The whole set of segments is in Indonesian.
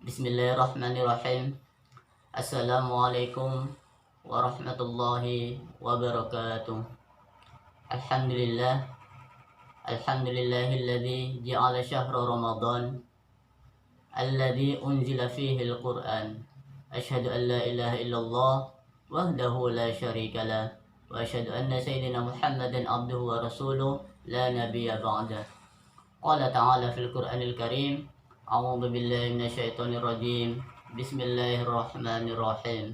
Bismillahirrahmanirrahim. Assalamualaikum warahmatullahi wabarakatuh. Alhamdulillah. Alhamdulillahilladzi ja'ala syahra Ramadan alladzi unzila fihi al-Qur'an. Asyhadu an la ilaha illallah wahdahu la syarikalah wa asyhadu anna sayyidina Muhammadan abduhu wa rasuluh la nabiyya ba'dah. Qala ta'ala fil Qur'anil Karim. A'udzu billahi minasyaitonir rajim. Bismillahirrahmanirrahim.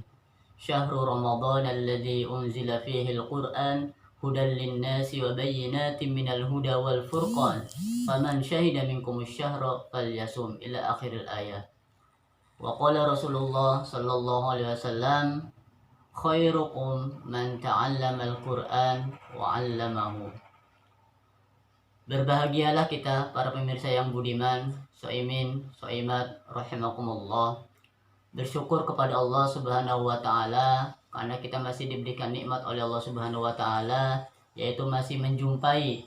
Syahrul Ramadan alladzi unzila fihi al-Qur'an hudan lin-nasi wa bayyinatin minal huda wal furqan. Faman syahida minkumus syahra falyasum ila akhiril ayat. Wa qala Rasulullah sallallahu alaihi wasallam, khairukum man ta'allama al-Qur'an wa 'allamahu. Berbahagialah kita para pemirsa yang budiman, soimin, soimat, rahimakumullah. Bersyukur kepada Allah Subhanahu wa Ta'ala karena kita masih diberikan nikmat oleh Allah Subhanahu wa Ta'ala, yaitu masih menjumpai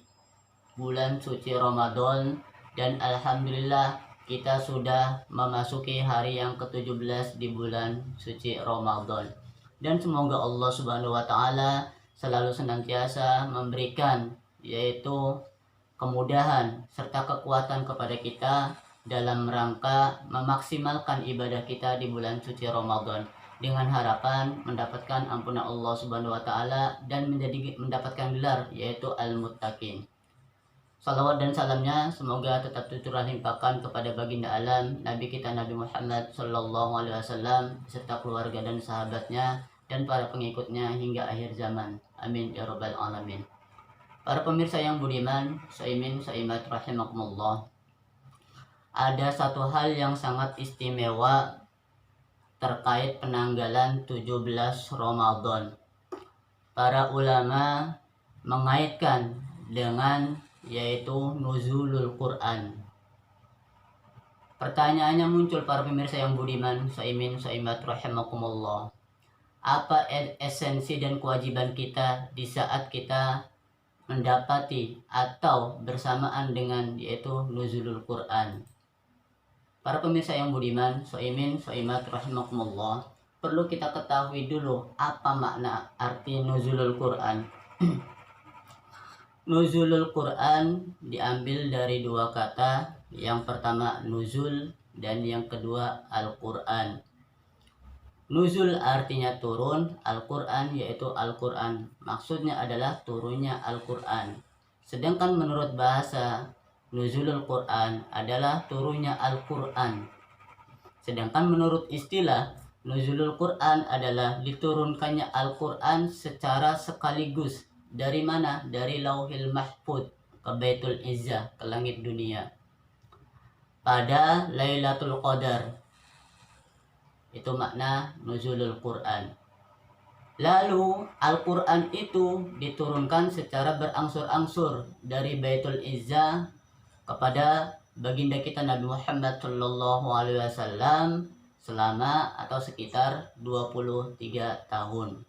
bulan suci Ramadan, dan alhamdulillah kita sudah memasuki hari yang ke-17 di bulan suci Ramadan. Dan semoga Allah Subhanahu wa Ta'ala selalu senantiasa memberikan yaitu kemudahan serta kekuatan kepada kita dalam rangka memaksimalkan ibadah kita di bulan suci Ramadan, dengan harapan mendapatkan ampunan Allah Subhanahu wa Ta'ala dan mendapatkan gelar yaitu Al-Muttaqin. Salawat dan salamnya semoga tetap tercurah limpahkan kepada baginda alam Nabi kita Nabi Muhammad sallallahu alaihi wasallam serta keluarga dan sahabatnya dan para pengikutnya hingga akhir zaman. Amin ya rabbal alamin. Para pemirsa yang budiman, soimin, soimat, rahimakumullah. Ada satu hal yang sangat istimewa terkait penanggalan 17 Ramadan. Para ulama mengaitkan dengan yaitu nuzulul Quran. Pertanyaannya muncul para pemirsa yang budiman, soimin, soimat, rahimakumullah. Apa esensi dan kewajiban kita di saat kita mendapati atau bersamaan dengan yaitu nuzulul Quran? Para pemirsa yang budiman, soimin, soimat, rahimakumullah, perlu kita ketahui dulu apa makna arti nuzulul Quran. Nuzulul Quran diambil dari dua kata, yang pertama nuzul dan yang kedua Al-Quran. Nuzul artinya turun, Al-Quran yaitu Al-Quran. Maksudnya adalah turunnya Al-Quran. Sedangkan menurut bahasa, nuzulul Quran adalah turunnya Al-Quran. Sedangkan menurut istilah, nuzulul Quran adalah diturunkannya Al-Quran secara sekaligus. Dari mana? Dari Lauhil Mahfud ke Baitul Izzah, ke langit dunia, pada Lailatul Qadar. Itu makna nuzulul Quran. Lalu Al-Quran itu diturunkan secara berangsur-angsur dari Baitul Izzah kepada baginda kita Nabi Muhammad sallallahu alaihi wasallam selama atau sekitar 23 tahun.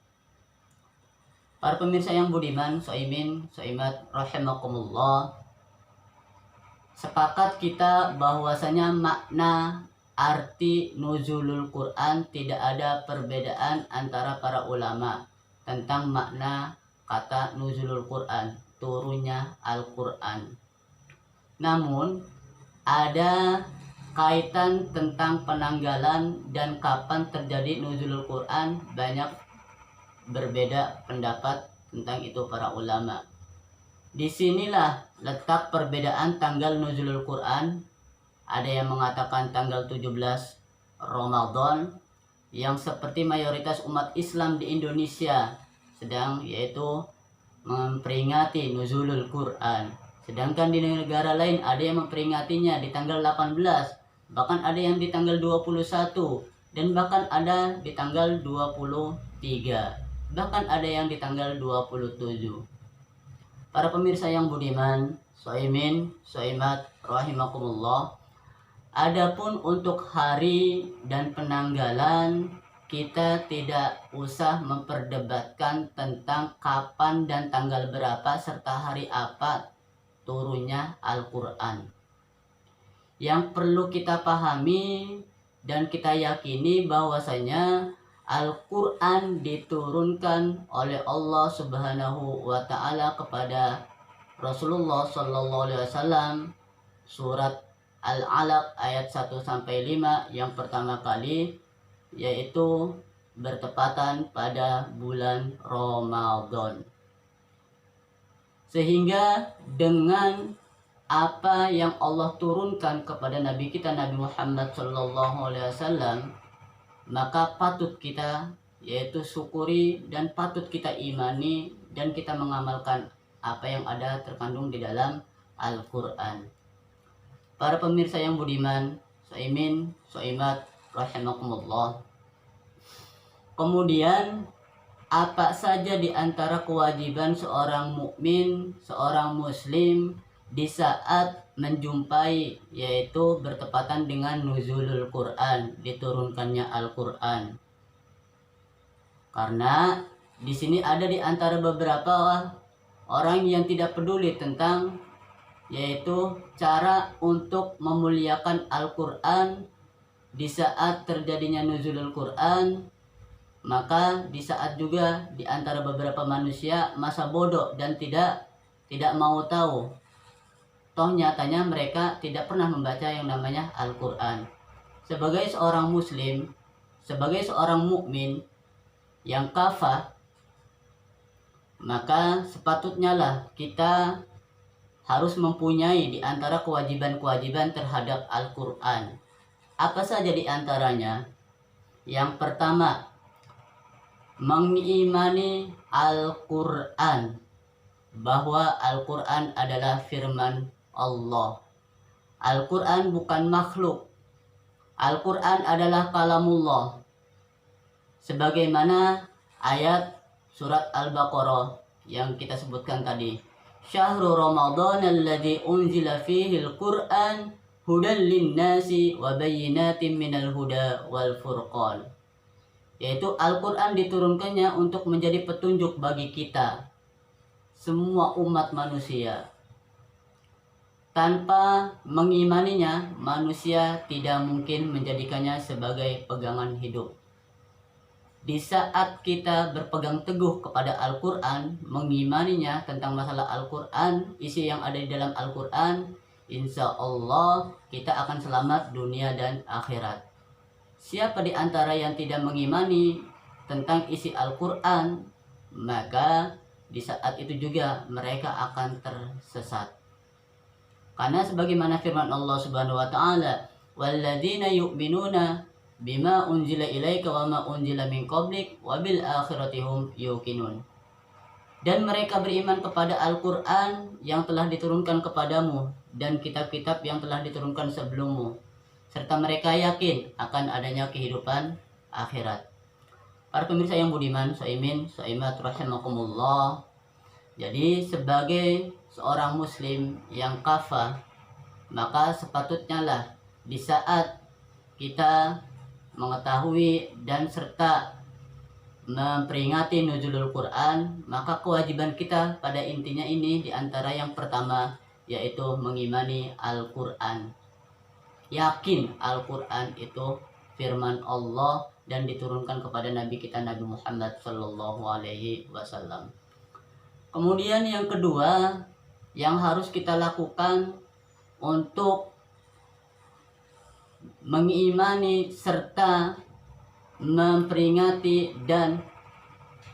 Para pemirsa yang budiman, soimin, soimat, rahimakumullah, sepakat kita bahwasanya makna arti nuzulul Quran tidak ada perbedaan antara para ulama tentang makna kata nuzulul Quran, turunnya Al-Quran. Namun ada kaitan tentang penanggalan dan kapan terjadi nuzulul Quran, banyak berbeda pendapat tentang itu para ulama. Disinilah letak perbedaan tanggal nuzulul Quran. Ada yang mengatakan tanggal 17 Ramadan, yang seperti mayoritas umat Islam di Indonesia sedang yaitu memperingati nuzulul Quran. Sedangkan di negara lain ada yang memperingatinya di tanggal 18, bahkan ada yang di tanggal 21, dan bahkan ada di tanggal 23, bahkan ada yang di tanggal 27. Para pemirsa yang budiman, soimin, soimat, rahimakumullah, adapun untuk hari dan penanggalan, kita tidak usah memperdebatkan tentang kapan dan tanggal berapa serta hari apa turunnya Al-Quran. Yang perlu kita pahami dan kita yakini bahwasanya Al-Quran diturunkan oleh Allah Subhanahu wa Ta'ala kepada Rasulullah Sallallahu Alaihi Wasallam. Surat Al-Alaq ayat 1-5 yang pertama kali, yaitu bertepatan pada bulan Ramadan. Sehingga dengan apa yang Allah turunkan kepada Nabi kita Nabi Muhammad Sallallahu Alaihi Wasallam, maka patut kita yaitu syukuri dan patut kita imani dan kita mengamalkan apa yang ada terkandung di dalam Al-Quran. Para pemirsa yang budiman, soimin, soimat, rahimakumullah. Kemudian apa saja di antara kewajiban seorang mukmin, seorang muslim di saat menjumpai, yaitu bertepatan dengan nuzulul Quran, diturunkannya Al-Quran. Karena di sini ada di antara beberapa orang yang tidak peduli tentang yaitu cara untuk memuliakan Al-Quran di saat terjadinya nuzulul Quran. Maka di saat juga di antara beberapa manusia masa bodoh dan tidak mau tahu. Toh nyatanya mereka tidak pernah membaca yang namanya Al-Quran. Sebagai seorang muslim, sebagai seorang mukmin yang kafah, maka sepatutnya lah kita harus mempunyai di antara kewajiban-kewajiban terhadap Al-Quran. Apa saja di antaranya? Yang pertama, mengimani Al-Quran, bahwa Al-Quran adalah firman Allah. Al-Quran bukan makhluk. Al-Quran adalah kalamullah. Sebagaimana ayat surat Al-Baqarah yang kita sebutkan tadi. Syahrul Ramadan alladzi unzila fihi al-Quran hudan lin-nasi wa bayyinatin minal huda wal furqan. Yaitu Al-Quran diturunkannya untuk menjadi petunjuk bagi kita, semua umat manusia. Tanpa mengimaninya, manusia tidak mungkin menjadikannya sebagai pegangan hidup. Di saat kita berpegang teguh kepada Al-Quran, mengimaninya tentang masalah Al-Quran, isi yang ada di dalam Al-Quran, insya Allah kita akan selamat dunia dan akhirat. Siapa di antara yang tidak mengimani tentang isi Al-Quran, maka di saat itu juga mereka akan tersesat. Karena sebagaimana firman Allah Subhanahu wa Ta'ala, "Walladzina yu'minuna bima unzila ilaika wa ma unzila min qablik wa bil akhirati hum yuqinun." Dan mereka beriman kepada Al-Quran yang telah diturunkan kepadamu dan kitab-kitab yang telah diturunkan sebelummu, serta mereka yakin akan adanya kehidupan akhirat. Para pemirsa yang budiman, soimin, soimat, rahimakumullah. Jadi sebagai seorang muslim yang kafah, maka sepatutnya lah di saat kita mengetahui dan serta memperingati nuzulul Quran, maka kewajiban kita pada intinya ini di antara yang pertama yaitu mengimani Al-Quran. Yakin Al-Quran itu firman Allah dan diturunkan kepada Nabi kita Nabi Muhammad Sallallahu Alaihi Wasallam. Kemudian yang kedua yang harus kita lakukan untuk mengimani serta memperingati dan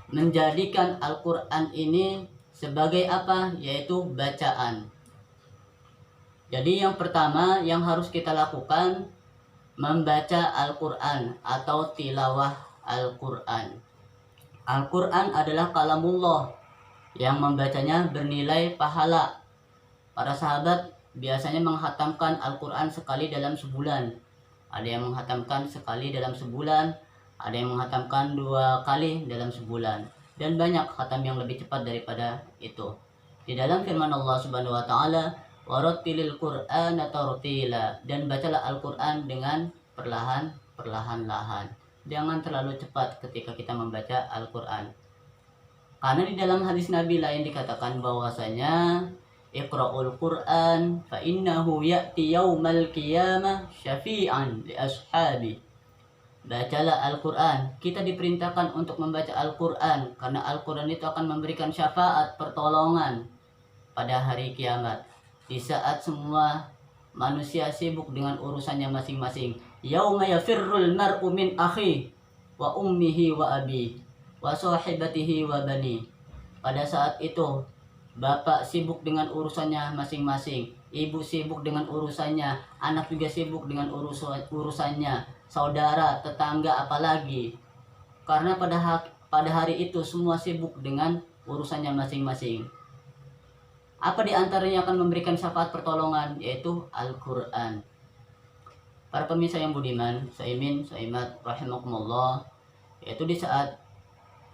menjadikan Al-Quran ini sebagai apa? Yaitu bacaan. Jadi yang pertama yang harus kita lakukan membaca Al-Quran atau tilawah Al-Quran. Al-Quran adalah kalamullah, yang membacanya bernilai pahala. Para sahabat biasanya menghatamkan Al-Quran sekali dalam sebulan. Ada yang menghatamkan sekali dalam sebulan, ada yang menghatamkan 2 kali dalam sebulan. Dan banyak khatam yang lebih cepat daripada itu. Di dalam firman Allah Subhanahu wa Ta'ala, warattilil Qur'ana tartila, dan bacalah Al-Quran dengan perlahan-lahan. Jangan terlalu cepat ketika kita membaca Al-Quran. Karena di dalam hadis Nabi lain dikatakan bahwasanya Iqra'ul Qur'an fa innahu ya'ti yaumal qiyamah syafi'an li ashabi. Bacalah Al-Quran. Kita diperintahkan untuk membaca Al-Quran karena Al-Quran itu akan memberikan syafaat, pertolongan pada hari kiamat. Di saat semua manusia sibuk dengan urusannya masing-masing. Yauma yafirrul mar'u min akhi wa ummihi wa abi wa sahibatihi wa bani. Pada saat itu bapak sibuk dengan urusannya masing-masing, ibu sibuk dengan urusannya, anak juga sibuk dengan urusannya, saudara, tetangga, apalagi. Karena pada hari itu semua sibuk dengan urusannya masing-masing. Apa di antaranya akan memberikan syafaat pertolongan, yaitu Al-Quran. Para pemirsa yang budiman, saimin, saimat, rahimakumullah, yaitu di saat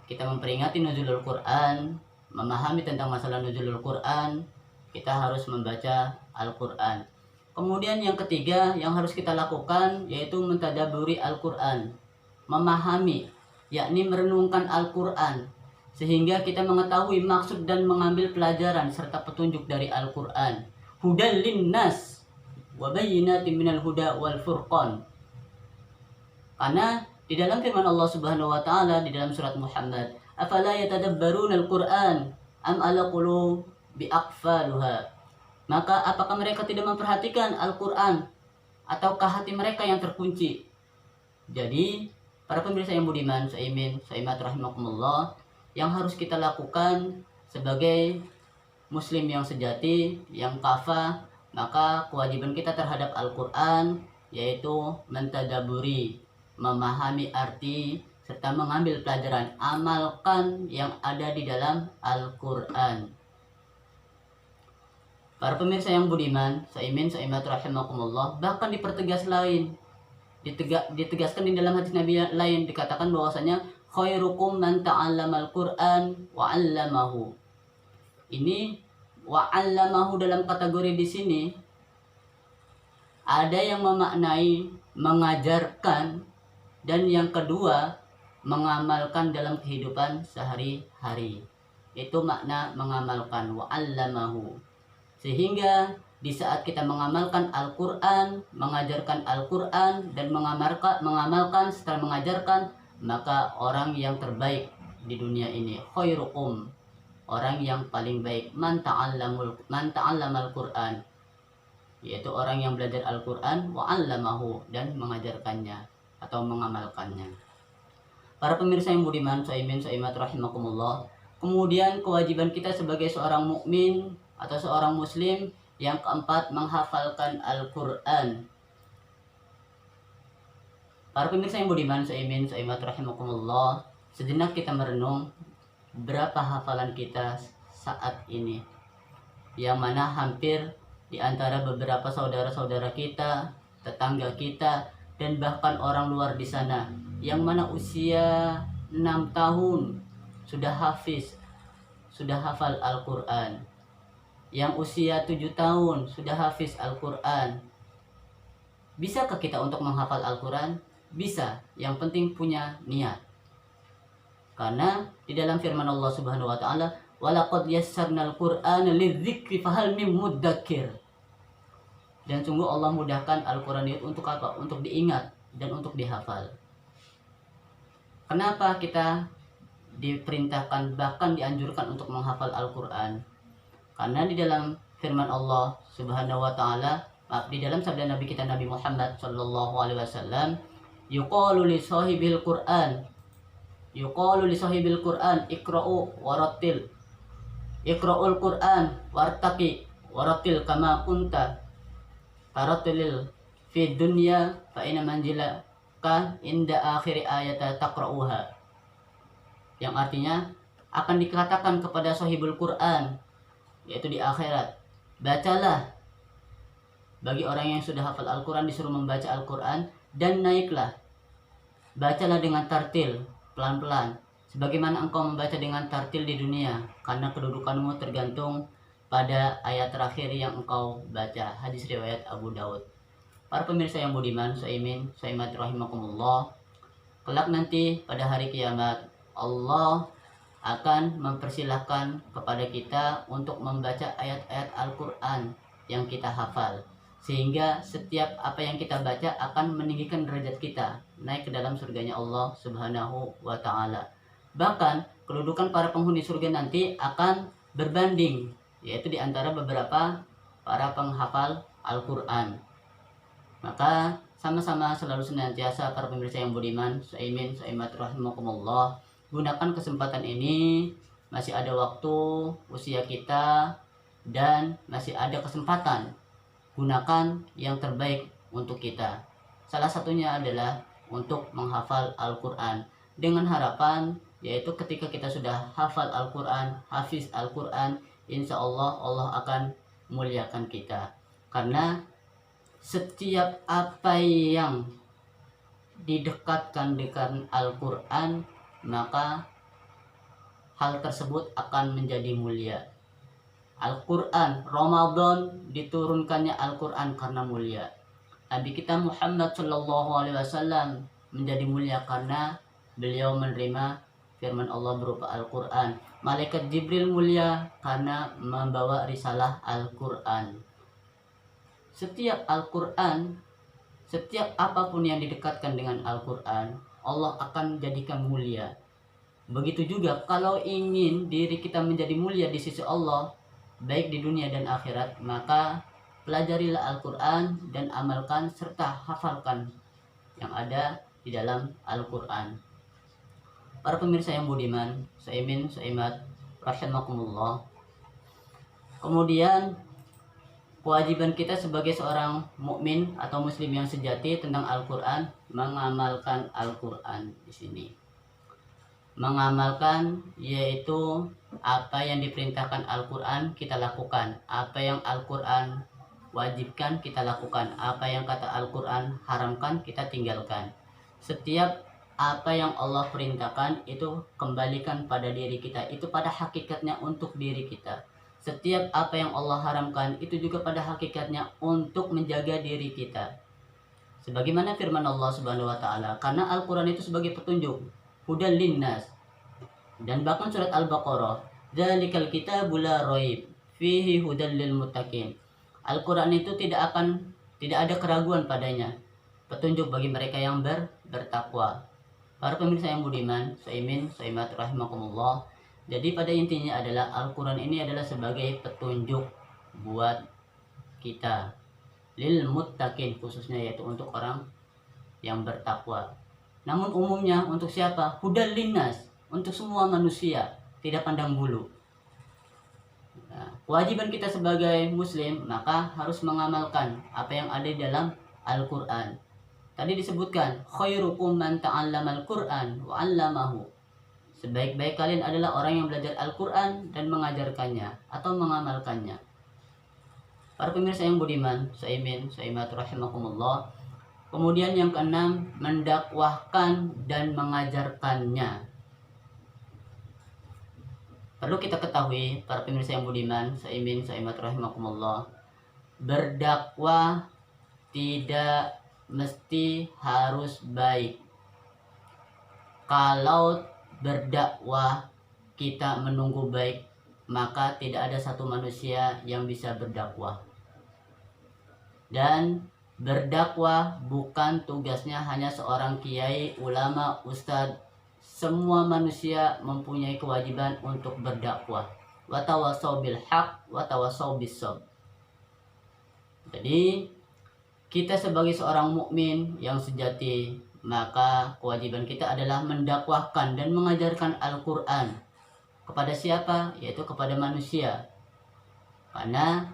kita memperingati nuzulul Quran, memahami tentang masalah nuzulul Quran, kita harus membaca Al-Quran. Kemudian yang ketiga yang harus kita lakukan yaitu mentadaburi Al-Quran, memahami, yakni merenungkan Al-Quran, sehingga kita mengetahui maksud dan mengambil pelajaran serta petunjuk dari Al-Quran. Hudal linnas wa bayyinatin minal huda wal furqan. Karena di dalam firman Allah Subhanahu wa taala di dalam surat Muhammad, afala yatadabbaruna al-Qur'an am ala qulubi aqfaluha. Maka apakah mereka tidak memperhatikan Al-Qur'an ataukah hati mereka yang terkunci? Jadi, para pemirsa yang budiman, saimin, saimat rahimakumullah, yang harus kita lakukan sebagai muslim yang sejati, yang kafah, maka kewajiban kita terhadap Al-Qur'an yaitu mentadaburi, memahami arti serta mengambil pelajaran, amalkan yang ada di dalam Al-Quran. Para pemirsa yang budiman, saimin, saimat rahimakumullah, bahkan dipertegas lain, ditegaskan di dalam hadis Nabi lain, dikatakan bahwasanya khairukum man ta'allamal Qur'an wa 'allamahu. Ini wa 'allamahu dalam kategori di sini ada yang memaknai mengajarkan, dan yang kedua mengamalkan dalam kehidupan sehari-hari. Itu makna mengamalkan, wa 'allamahu. Sehingga di saat kita mengamalkan Al-Quran, mengajarkan Al-Quran, dan mengamalkan setelah mengajarkan, maka orang yang terbaik di dunia ini, khairukum, orang yang paling baik, man ta'allamal Quran, yaitu orang yang belajar Al-Quran, wa 'allamahu, dan mengajarkannya atau mengamalkannya. Para pemirsa yang budiman, saimin, saimat rahimakumullah, kemudian kewajiban kita sebagai seorang mukmin atau seorang muslim yang keempat, menghafalkan Al-Quran. Para pemirsa yang budiman, saimin, saimat rahimakumullah, sejenak kita merenung berapa hafalan kita saat ini, yang mana hampir di antara beberapa saudara-saudara kita, tetangga kita, dan bahkan orang luar di sana yang mana usia 6 tahun sudah hafiz, sudah hafal Al-Quran, yang usia 7 tahun sudah hafiz Al-Quran. Bisakah kita untuk menghafal Al-Quran? Bisa, yang penting punya niat. Karena di dalam firman Allah Subhanahu wa taala, walaqad yassarnal Qur'ana lidzikri fahal mim mudzakir. Dan sungguh Allah mudahkan Al-Quran itu untuk apa? Untuk diingat dan untuk dihafal. Kenapa kita diperintahkan bahkan dianjurkan untuk menghafal Al-Quran? Karena di dalam firman Allah Subhanahu wa taala, di dalam sabda Nabi kita Nabi Muhammad sallallahu alaihi wasallam, yuqalu li sahibil Qur'an, yuqalu li sahibil Qur'an iqra'u warattil, iqra'ul Qur'an wartaqi warattil kama kunta tarattilil fi dunya fa inna manzilaka inda akhir ayata taqra'uha. Yang artinya akan dikatakan kepada sahibul Quran, yaitu di akhirat, bacalah. Bagi orang yang sudah hafal Al-Quran disuruh membaca Al-Quran, dan naiklah, bacalah dengan tartil, pelan-pelan, sebagaimana engkau membaca dengan tartil di dunia, karena kedudukanmu tergantung pada ayat terakhir yang engkau baca. Hadis riwayat Abu Daud. Para pemirsa yang budiman, saimin, saimat rahimakumullah, kelak nanti pada hari kiamat Allah akan mempersilahkan kepada kita untuk membaca ayat-ayat Al-Quran yang kita hafal, sehingga setiap apa yang kita baca akan meninggikan derajat kita naik ke dalam surganya Allah Subhanahu wa Ta'ala. Bahkan kedudukan para penghuni surga nanti akan berbanding, yaitu di antara beberapa para penghafal Al-Quran. Maka sama-sama selalu senantiasa para pemirsa yang budiman, saimin, saimat rahimakumullah, gunakan kesempatan ini, masih ada waktu, usia kita, dan masih ada kesempatan. Gunakan yang terbaik untuk kita. Salah satunya adalah untuk menghafal Al-Quran, dengan harapan yaitu ketika kita sudah hafal Al-Quran, hafiz Al-Quran, insya Allah Allah akan muliakan kita. Karena setiap apa yang didekatkan dengan Al-Quran, maka hal tersebut akan menjadi mulia. Al-Quran, Ramadan diturunkannya Al-Quran karena mulia. Nabi kita Muhammad Shallallahu Alaihi Wasallam menjadi mulia karena beliau menerima firman Allah berupa Al-Quran. Malaikat Jibril mulia karena membawa risalah Al-Quran. Setiap Al-Quran, setiap apapun yang didekatkan dengan Al-Quran, Allah akan jadikan mulia. Begitu juga kalau ingin diri kita menjadi mulia di sisi Allah, baik di dunia dan akhirat, maka pelajarilah Al-Quran dan amalkan serta hafalkan yang ada di dalam Al-Quran. Para pemirsa yang budiman, saimin, saimat, rahimakumullah. Kemudian kewajiban kita sebagai seorang mukmin atau muslim yang sejati tentang Al-Quran, mengamalkan Al-Quran di sini. Mengamalkan yaitu apa yang diperintahkan Al-Quran kita lakukan, apa yang Al-Quran wajibkan kita lakukan, apa yang kata Al-Quran haramkan kita tinggalkan. Setiap apa yang Allah perintahkan itu kembalikan pada diri kita, itu pada hakikatnya untuk diri kita. Setiap apa yang Allah haramkan itu juga pada hakikatnya untuk menjaga diri kita. Sebagaimana firman Allah Subhanahu wa Ta'ala, karena Al-Quran itu sebagai petunjuk, hudan linnas. Dan bahkan surat Al-Baqarah, dzalikal kitabul la raib fihi hudan lil muttaqin. Al-Quran itu tidak ada keraguan padanya, petunjuk bagi mereka yang bertakwa. Para pemirsa yang budiman, saimin, saimat rahimakumullah. Jadi pada intinya adalah Al-Quran ini adalah sebagai petunjuk buat kita, lil muttaqin khususnya, yaitu untuk orang yang bertakwa. Namun umumnya untuk siapa? Hudal linnas, untuk semua manusia, tidak pandang bulu. Nah, kewajiban kita sebagai muslim maka harus mengamalkan apa yang ada di dalam Al-Quran. Tadi disebutkan khairukum man ta'allamal Quran wa 'allamahu. Sebaik-baik kalian adalah orang yang belajar Al-Quran dan mengajarkannya atau mengamalkannya. Para pemirsa yang budiman, saimin, saimat rahimakumullah. Kemudian yang keenam, mendakwahkan dan mengajarkannya. Perlu kita ketahui, para pemirsa yang budiman, saimin, saimat rahimakumullah, berdakwah tidak mesti harus baik. Kalau berdakwah kita menunggu baik, maka tidak ada satu manusia yang bisa berdakwah. Dan berdakwah bukan tugasnya hanya seorang kiai, ulama, ustadz. Semua manusia mempunyai kewajiban untuk berdakwah. Wa tawassaw bil haq wa tawassaw bis sabr. Jadi kita sebagai seorang mukmin yang sejati, maka kewajiban kita adalah mendakwahkan dan mengajarkan Al-Quran. Kepada siapa? Yaitu kepada manusia. Karena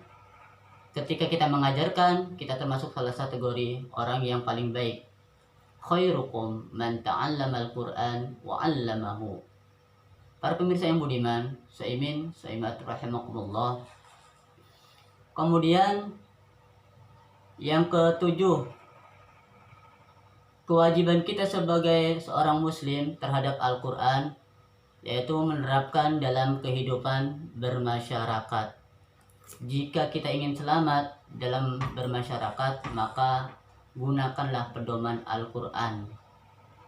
ketika kita mengajarkan, kita termasuk salah satu kategori orang yang paling baik. Khairukum man ta'allamal Quran wa 'allamahu. Para pemirsa yang budiman, saimin, saimat rahimakumullah. Kemudian yang ketujuh, kewajiban kita sebagai seorang muslim terhadap Al-Quran yaitu menerapkan dalam kehidupan bermasyarakat. Jika kita ingin selamat dalam bermasyarakat, maka gunakanlah pedoman Al-Quran.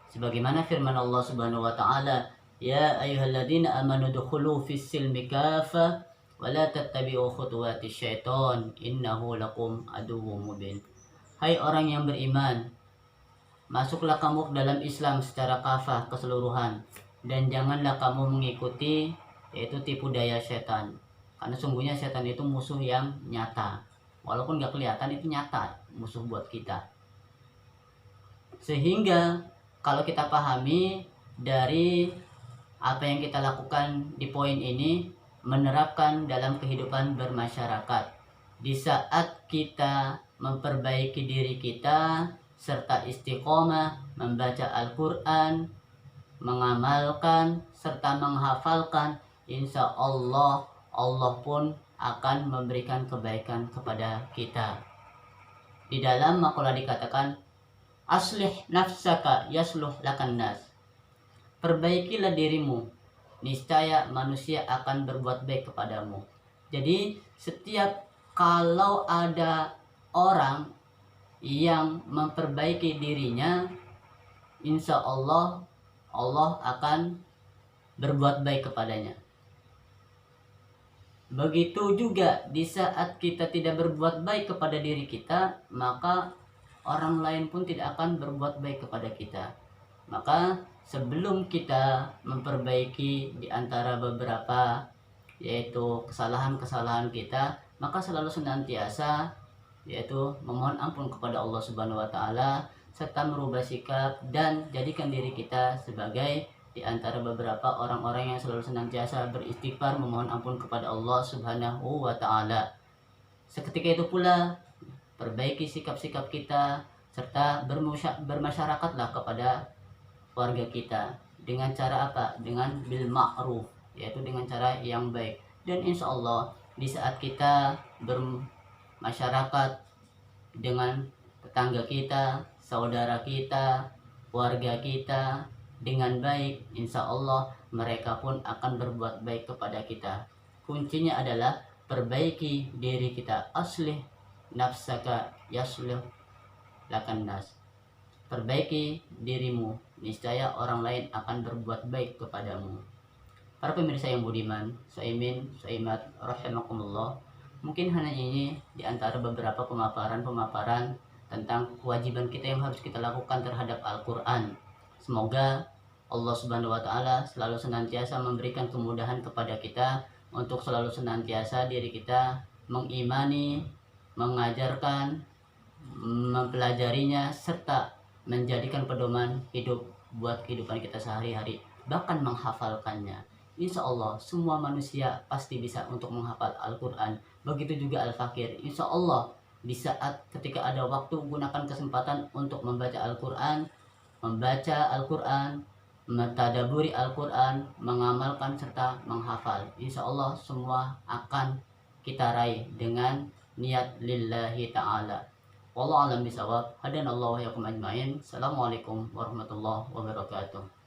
Sebagaimana firman Allah Subhanahu wa Ta'ala, Ya ayyuhalladzina amanu dukhulu fis silmi kafah wa la tattabi'u khutuwati syaiton innahu lakum aduwwum mubin. Hai orang yang beriman, masuklah kamu ke dalam Islam secara kafah keseluruhan, dan janganlah kamu mengikuti yaitu tipu daya setan. Karena sungguhnya setan itu musuh yang nyata. Walaupun gak kelihatan, itu nyata musuh buat kita. Sehingga kalau kita pahami dari apa yang kita lakukan di poin ini, menerapkan dalam kehidupan bermasyarakat. Di saat kita memperbaiki diri kita serta istiqomah membaca Al-Quran, mengamalkan serta menghafalkan, insya Allah Allah pun akan memberikan kebaikan kepada kita. Di dalam makalah dikatakan, aslih nafsaka yasluh lakan nas. Perbaikilah dirimu, niscaya manusia akan berbuat baik kepadamu. Jadi setiap kalau ada orang yang memperbaiki dirinya, insya Allah Allah akan berbuat baik kepadanya. Begitu juga di saat kita tidak berbuat baik kepada diri kita, maka orang lain pun tidak akan berbuat baik kepada kita. Maka sebelum kita memperbaiki di antara beberapa yaitu kesalahan-kesalahan kita, maka selalu senantiasa yaitu memohon ampun kepada Allah Subhanahu wa taala serta merubah sikap dan jadikan diri kita sebagai di antara beberapa orang-orang yang selalu senantiasa beristighfar memohon ampun kepada Allah Subhanahu wa taala. Seketika itu pula perbaiki sikap-sikap kita serta bermasyarakatlah kepada keluarga kita dengan cara apa? Dengan bil ma'ruf, yaitu dengan cara yang baik. Dan insya Allah di saat kita bermasyarakat dengan tetangga kita, saudara kita, keluarga kita dengan baik, insya Allah mereka pun akan berbuat baik kepada kita. Kuncinya adalah perbaiki diri kita. Aslih nafsaka yaslih lakan nas. Perbaiki dirimu, niscaya orang lain akan berbuat baik kepadamu. Para pemirsa yang budiman, Soimin, Soimat, rahimakumullah, mungkin hanya ini di antara beberapa pemaparan tentang kewajiban kita yang harus kita lakukan terhadap Al-Quran. Semoga Allah Subhanahu wa taala selalu senantiasa memberikan kemudahan kepada kita untuk selalu senantiasa diri kita mengimani, mengajarkan, mempelajarinya serta menjadikan pedoman hidup buat kehidupan kita sehari-hari, bahkan menghafalkannya. Insya Allah semua manusia pasti bisa untuk menghafal Al-Quran. Begitu juga Al-Fakir. Insya Allah di saat ketika ada waktu, gunakan kesempatan untuk membaca Al-Quran, mentadaburi Al-Quran, mengamalkan serta menghafal. Insya Allah semua akan kita raih dengan niat lillahi ta'ala. Wallahu a'lam bishawab. Hadanallahu wa iyyakum ajmain. Assalamualaikum warahmatullahi wabarakatuh.